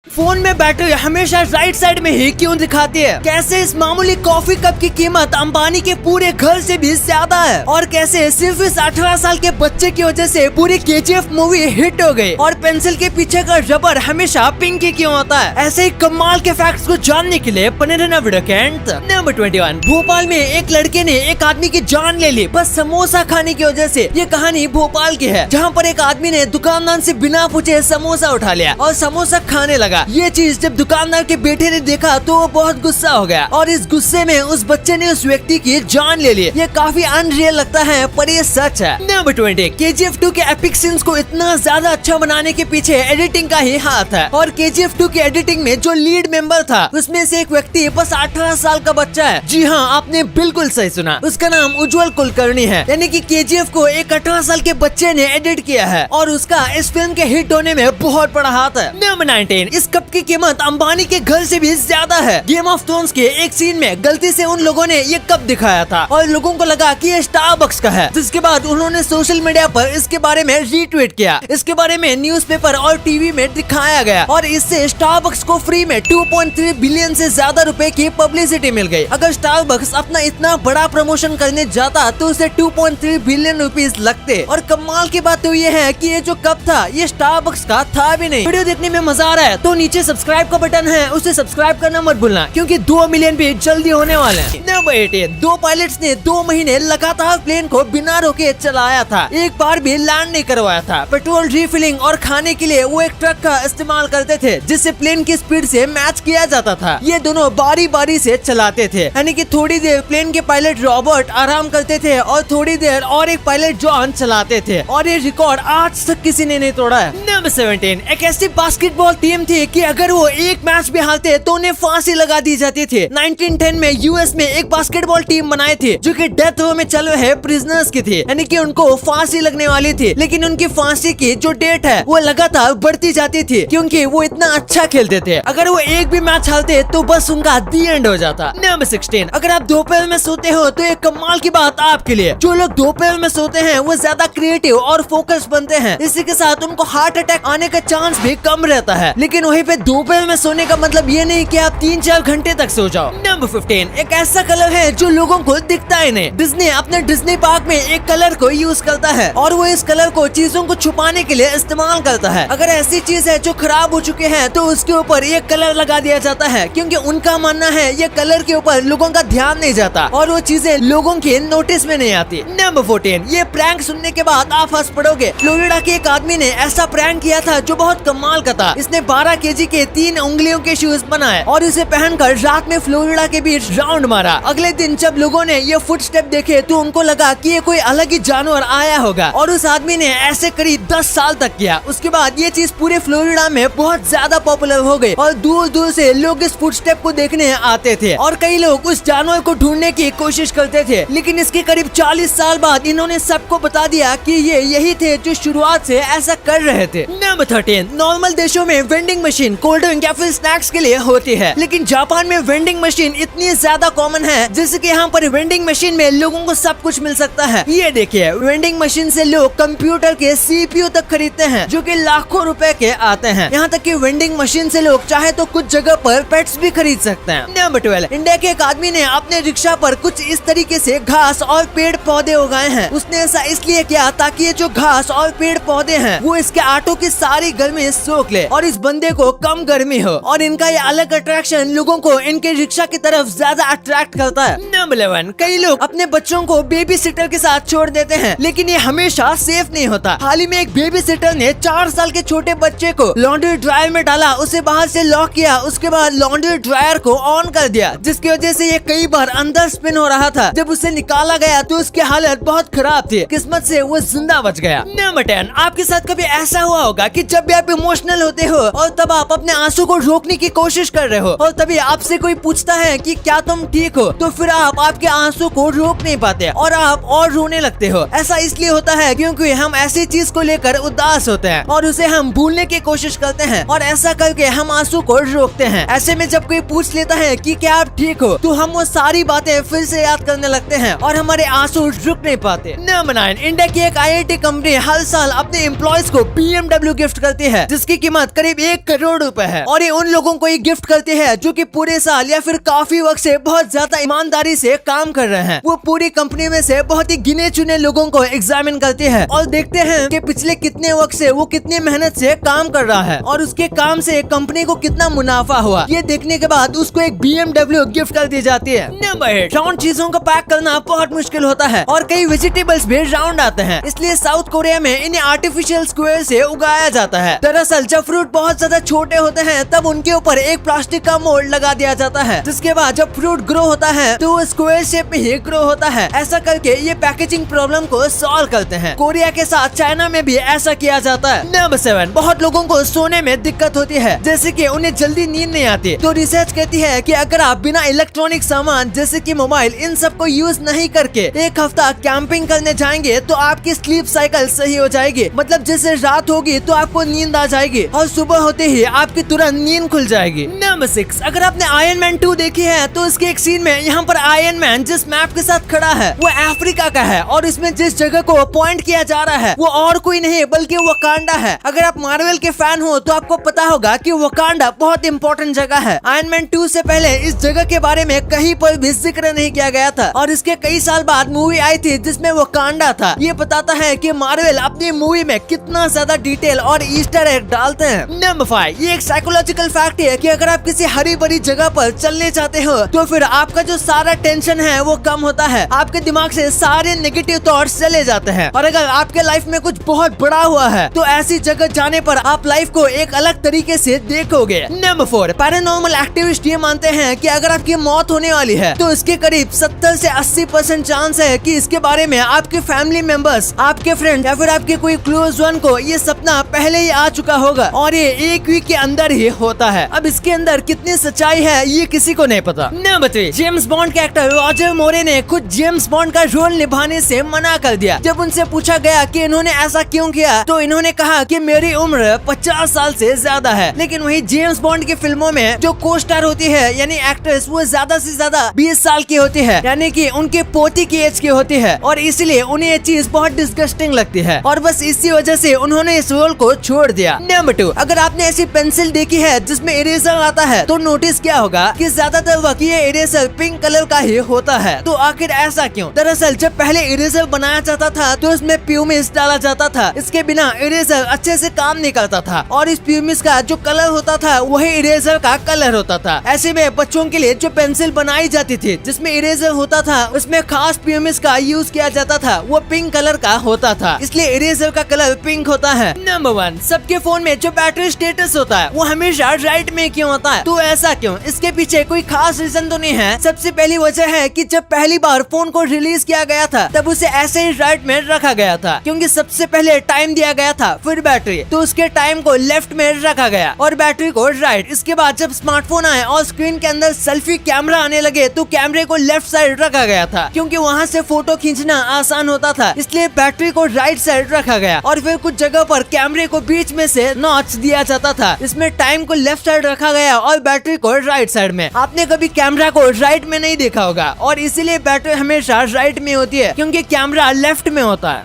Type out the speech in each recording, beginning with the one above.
Phone में battery हमेशा right side में ही क्यों दिखाती है? कैसे इस मामूली कॉफी कप की कीमत अंबानी के पूरे घर से भी ज्यादा है? और कैसे सिर्फ इस 18 साल के बच्चे की वजह से पूरी KGF मूवी हिट हो गई? और पेंसिल के पीछे का रबर हमेशा पिंक ही क्यों होता है? ऐसे ही कमाल के फैक्ट्स को जानने के लिए बने रहना वीडियो के अंत तक। नंबर 21। भोपाल में एक लड़के ने एक आदमी की जान ले ली बस समोसा खाने की वजह से। ये कहानी भोपाल की है, जहाँ पर एक आदमी ने दुकानदार से बिना पूछे समोसा उठा लिया और समोसा खाने लगा। ये चीज जब दुकानदार के बेटे ने देखा तो वो बहुत गुस्सा हो गया और इस गुस्से में उस बच्चे ने उस व्यक्ति की जान ले ली। ये काफी अनरियल लगता है पर ये सच है। नंबर 20। KGF 2 के एपिक सीन्स को इतना ज्यादा अच्छा बनाने के पीछे एडिटिंग का ही हाथ है। और KGF 2 की एडिटिंग में जो लीड मेंबर था उसमें से एक व्यक्ति बस 18 साल का बच्चा है। जी हाँ, आपने बिल्कुल सही सुना, उसका नाम उज्जवल कुलकर्णी है। यानी कि KGF को एक 18 साल के बच्चे ने एडिट किया है और उसका इस फिल्म के हिट होने में बहुत बड़ा हाथ है। नंबर 19। इस कप की कीमत अंबानी के घर से भी ज्यादा है। गेम ऑफ थ्रोन्स के एक सीन में गलती से उन लोगों ने ये कप दिखाया था और लोगों को लगा कि ये स्टारबक्स का है, जिसके बाद उन्होंने सोशल मीडिया पर इसके बारे में रीट्वीट किया। इसके बारे में न्यूज़पेपर और टीवी में दिखाया गया और इससे स्टारबक्स को फ्री में 2.3 बिलियन से ज्यादा रुपए की पब्लिसिटी मिल गई। अगर स्टारबक्स अपना इतना बड़ा प्रमोशन करने जाता तो उसे 2.3 बिलियन रुपीस लगते। और कमाल की बात तो ये है कि ये जो कप था ये स्टारबक्स का था भी नहीं। वीडियो देखने में मजा आ रहा है तो नीचे सब्सक्राइब का बटन है, उसे सब्सक्राइब करना मत भूलना क्योंकि 2 मिलियन भी जल्दी होने वाले हैं। नंबर 18। 2 पायलट्स ने 2 महीने लगातार प्लेन को बिना रोके चलाया था, एक बार भी लैंड नहीं करवाया था। पेट्रोल रिफिलिंग और खाने के लिए वो एक ट्रक का इस्तेमाल करते थे जिससे प्लेन की स्पीड से मैच किया जाता था। ये दोनों बारी बारी से चलाते थे, यानी कि थोड़ी देर प्लेन के पायलट रॉबर्ट आराम करते थे और थोड़ी देर और एक पायलट जॉन चलाते थे और ये रिकॉर्ड आज तक किसी ने नहीं तोड़ा है। नंबर 17। एक ऐसी बास्केटबॉल टीम थी कि अगर वो एक मैच भी हारते तो उन्हें फांसी लगा दी जाती थी। 1910 में यूएस में एक बास्केटबॉल टीम बनाई थी जो कि डेथ रो में चल रहे प्रिजनर्स की थी, यानी कि उनको फांसी लगने वाली थी। लेकिन उनकी फांसी की जो डेट है वो लगातार बढ़ती जाती थी क्योंकि वो इतना अच्छा खेलते थे। अगर वो एक भी मैच हारते तो बस उनका दी एंड हो जाता। नंबर 16। अगर आप दोपहर में सोते हो तो एक कमाल की बात आपके लिए, जो लोग दोपहर में सोते हैं वो ज्यादा क्रिएटिव और फोकस बनते हैं। इसी के साथ उनको हार्ट अटैक आने का चांस भी कम रहता है। लेकिन वहीं पे दोपहर में सोने का मतलब ये नहीं कि आप 3-4 घंटे तक सो जाओ। नंबर 15। एक ऐसा कलर है जो लोगों को दिखता ही नहीं। डिज्नी अपने डिज्नी पार्क में एक कलर को यूज करता है और वो इस कलर को चीजों को छुपाने के लिए इस्तेमाल करता है। अगर ऐसी चीज है जो खराब हो चुके हैं तो उसके ऊपर ये कलर लगा दिया जाता है क्योंकि उनका मानना है ये कलर के ऊपर लोगों का ध्यान नहीं जाता और वो चीजें लोगों के नोटिस में नहीं आती। नंबर 14। ये प्रैंक सुनने के बाद आप हंस पड़ोगे। फ्लोरिडा के एक आदमी ने ऐसा प्रैंक किया था जो बहुत कमाल का था। इसने 12 केजी के 3 उंगलियों के शूज बनाए और उसे पहनकर रात में फ्लोरिडा के बीच राउंड मारा। अगले दिन जब लोगों ने ये फुटस्टेप देखे तो उनको लगा कि ये कोई अलग ही जानवर आया होगा और उस आदमी ने ऐसे करीब 10 साल तक किया। उसके बाद ये चीज पूरे फ्लोरिडा में बहुत ज्यादा पॉपुलर हो गई और दूर दूर से लोग इस फुटस्टेप को देखने आते थे और कई लोग उस जानवर को ढूंढने की कोशिश करते थे। लेकिन इसके करीब 40 साल बाद इन्होंने सबको बता दिया कि ये यही थे जो शुरुआत से ऐसा कर रहे थे। नंबर 13। नॉर्मल देशों में वेंडिंग मशीन कोल्ड ड्रिंक या फिर स्नैक्स के लिए होती है, लेकिन जापान में वेंडिंग मशीन इतनी ज्यादा कॉमन है जिससे कि यहाँ पर वेंडिंग मशीन में लोगों को सब कुछ मिल सकता है। ये देखिए, वेंडिंग मशीन से लोग कंप्यूटर के CPU तक खरीदते हैं जो कि लाखों रुपए के आते हैं। यहाँ तक कि वेंडिंग मशीन से लोग चाहे तो कुछ जगह पर पेट्स भी खरीद सकते हैं। नंबर 12। इंडिया के एक आदमी ने अपने रिक्शा पर कुछ इस तरीके से घास और पेड़ पौधे उगाए हैं। उसने ऐसा इसलिए किया ताकि ये जो घास और पेड़ पौधे हैं वो इसके आटो की सारी गर्मी सोख ले और इस बंदे को कम गर्मी हो। और इनका ये अलग अट्रैक्शन लोगों को इनके रिक्शा की तरफ ज्यादा अट्रैक्ट करता है। नंबर 11। कई लोग अपने बच्चों को बेबी सिटर के साथ छोड़ देते हैं लेकिन ये हमेशा सेफ नहीं होता। हाल ही में एक बेबी सिटर ने 4 साल के छोटे बच्चे को लॉन्ड्री ड्रायर में डाला, उसे बाहर से लॉक किया, उसके बाद लॉन्ड्री ड्रायर को ऑन कर दिया जिसकी वजह से ये कई बार अंदर स्पिन हो रहा था। जब उसे निकाला गया तो उसकी हालत बहुत खराब थी, किस्मत से वो जिंदा बच गया। नंबर 10। आपके साथ कभी ऐसा हुआ होगा कि जब भी आप इमोशनल होते हो और तब आप अपने आंसू को रोकने की कोशिश कर रहे हो और तभी आपसे कोई पूछता है कि क्या तुम ठीक हो, तो फिर आप आपके आंसू को रोक नहीं पाते और आप और रोने लगते हो। ऐसा इसलिए होता है क्योंकि हम ऐसी चीज को लेकर उदास होते हैं और उसे हम भूलने की कोशिश करते हैं और ऐसा करके हम आंसू को रोकते हैं। ऐसे में जब कोई पूछ लेता है कि क्या आप ठीक हो तो हम वो सारी बातें फिर से याद करने लगते हैं और हमारे आंसू रुक नहीं पाते। नंबर 9। इंडिया की एक IIT कंपनी हर साल अपने एम्प्लॉयज को BMW गिफ्ट करती है जिसकी कीमत करीब 1 करोड़ रुपए है और ये उन लोगों को ये गिफ्ट करती है जो कि पूरे साल या फिर काफी वक्त से बहुत ज्यादा ईमानदारी से काम कर रहे हैं। वो पूरी कंपनी में से बहुत ही गिने चुने लोगों को एग्जामिन करती है और देखते हैं कि पिछले कितने वक्त से वो कितनी मेहनत से काम कर रहा है और उसके काम से कंपनी को कितना मुनाफा हुआ। ये देखने के बाद उसको एक BMW गिफ्ट कर दी जाती है। नंबर 8, राउंड चीजों को पैक करना बहुत मुश्किल होता है और कई वेजिटेबल्स भी राउंड आते हैं, इसलिए साउथ कोरिया में इन्हें आर्टिफिशियल स्क्वायर से उगाया जाता है। दरअसल जब फ्रूट बहुत ज्यादा छोटे होते हैं तब उनके ऊपर एक प्लास्टिक का मोल्ड लगा दिया जाता है, जिसके बाद जब फ्रूट ग्रो होता है तो वो स्क्वायर शेप में ही ग्रो होता है। ऐसा करके ये पैकेजिंग प्रॉब्लम को सॉल्व करते हैं। कोरिया के साथ चाइना में भी ऐसा किया जाता है। नंबर 7, बहुत लोगों को सोने में दिक्कत होती है, जैसे कि उन्हें जल्दी नींद नहीं आती। तो रिसर्च कहती है कि अगर आप बिना इलेक्ट्रॉनिक सामान जैसे कि मोबाइल इन सब को यूज नहीं करके एक हफ्ता कैंपिंग करने जाएंगे तो आपकी स्लीप साइकिल सही हो जाएगी। मतलब जैसे रात होगी तो आपको नींद आ जाएगी और सुबह होते ही आपकी तुरंत नींद खुल जाएगी। नंबर 6, अगर आपने आयरन मैन 2 देखी है तो इसके एक सीन में यहाँ पर आयरन मैन जिस मैप के साथ खड़ा है वो अफ्रीका का है और इसमें जिस जगह को पॉइंट किया जा रहा है वो और कोई नहीं बल्कि वकांडा है। अगर आप मार्वल के फैन हो तो आपको पता होगा कि वकांडा बहुत इंपॉर्टेंट जगह है। आयरन मैन 2 से पहले इस जगह के बारे में कहीं पर भी जिक्र नहीं किया गया था और इसके कई साल बाद मूवी आई थी जिसमें वकांडा था। ये बताता है कि मार्वल अपनी मूवी में कितना ज्यादा डिटेल और ईस्टर एग डालते हैं। नंबर 5, ये एक साइकोलॉजिकल फैक्ट है कि अगर आप किसी हरी भरी जगह पर चलने चाहते हो तो फिर आपका जो सारा टेंशन है वो कम होता है, आपके दिमाग से सारे नेगेटिव थॉट्स चले जाते हैं। और अगर आपके लाइफ में कुछ बहुत बड़ा हुआ है तो ऐसी जगह जाने पर आप लाइफ को एक अलग तरीके से देखोगे। नंबर 4, पैरानॉर्मल एक्टिविस्ट ये मानते हैं कि अगर आपकी मौत होने वाली है तो इसके करीब 70 से 80% चांस है कि इसके बारे में आपके फैमिली मेंबर्स, आपके फ्रेंड या फिर आपके कोई क्लोज वन को ये सपना पहले ही आ चुका होगा और ये एक वीक के अंदर ही होता है। अब इसके अंदर कितनी सच्चाई है ये किसी को नहीं पता। नंबर 3, जेम्स बॉन्ड के एक्टर रॉजर मोरे ने खुद जेम्स बॉन्ड का रोल निभाने से मना कर दिया। जब उनसे पूछा गया कि इन्होंने ऐसा क्यों किया तो इन्होंने कहा कि मेरी उम्र 50 साल से ज्यादा है। लेकिन वही जेम्स बॉन्ड की फिल्मों में जो को स्टार होती है यानी एक्ट्रेस वो ज्यादा से ज्यादा 20 साल की होती है, यानी कि उनके पोती की एज की होती है और इसलिए उन्हें ये चीज बहुत डिस्गस्टिंग लगती है और बस इसी वजह से उन्होंने इस रोल को छोड़ दिया। नंबर 2, अगर आपने ऐसी पेंसिल देखी है जिसमें इरेजर आता है तो नोटिस क्या होगा कि ज्यादातर वक्त ये इरेजर पिंक कलर का ही होता है। तो आखिर ऐसा क्यों? दरअसल जब पहले इरेजर बनाया जाता था तो इसमें प्यूमिस डाला जाता था। इसके बिना इरेजर अच्छे से काम नहीं करता था और इस प्यूमिस का जो कलर होता था वही इरेजर का कलर होता था। ऐसे में बच्चों के लिए जो पेंसिल बनाई जाती थी जिसमें इरेजर होता था उसमें खास प्यूमिस का यूज किया जाता था, वो पिंक कलर का होता था, इसलिए इरेजर का कलर पिंक होता है। नंबर 1, सबके फोन में जो बैटरी स्टेटस होता है वो हमेशा राइट में क्यों होता है? तो ऐसा क्यों? इसके पीछे कोई खास रीजन तो नहीं है। सबसे पहली वजह है कि जब पहली बार फोन को रिलीज किया गया था तब उसे ऐसे ही राइट में रखा गया था क्योंकि सबसे पहले टाइम दिया गया था फिर बैटरी, तो उसके टाइम को लेफ्ट में रखा गया और बैटरी को राइट। इसके बाद जब स्मार्टफोन आए और स्क्रीन के अंदर सेल्फी कैमरा आने लगे तो कैमरे को लेफ्ट साइड रखा गया था क्योंकि वहाँ से फोटो खींचना आसान होता था, इसलिए बैटरी को राइट साइड रखा गया। और फिर कुछ जगह पर कैमरे को बीच में से नॉच दिया जाता था, इसमें टाइम को लेफ्ट साइड रखा गया और बैटरी को राइट साइड में। आपने कभी कैमरा को राइट में नहीं देखा होगा और इसीलिए बैटरी हमेशा राइट में होती है क्योंकि कैमरा लेफ्ट में होता है।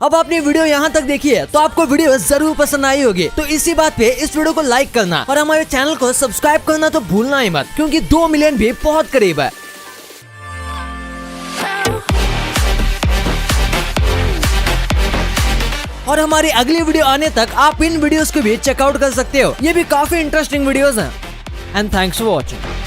अब आपने वीडियो यहाँ तक देखी है तो आपको वीडियो जरूर पसंद आई होगी, तो इसी बात पे इस वीडियो को लाइक करना और हमारे चैनल को सब्सक्राइब करना तो भूलना ही मत क्योंकि 2 मिलियन भी बहुत करीब है। और हमारी अगली वीडियो आने तक आप इन वीडियोस को भी चेकआउट कर सकते हो, ये भी काफी इंटरेस्टिंग वीडियोस हैं। And thanks for watching.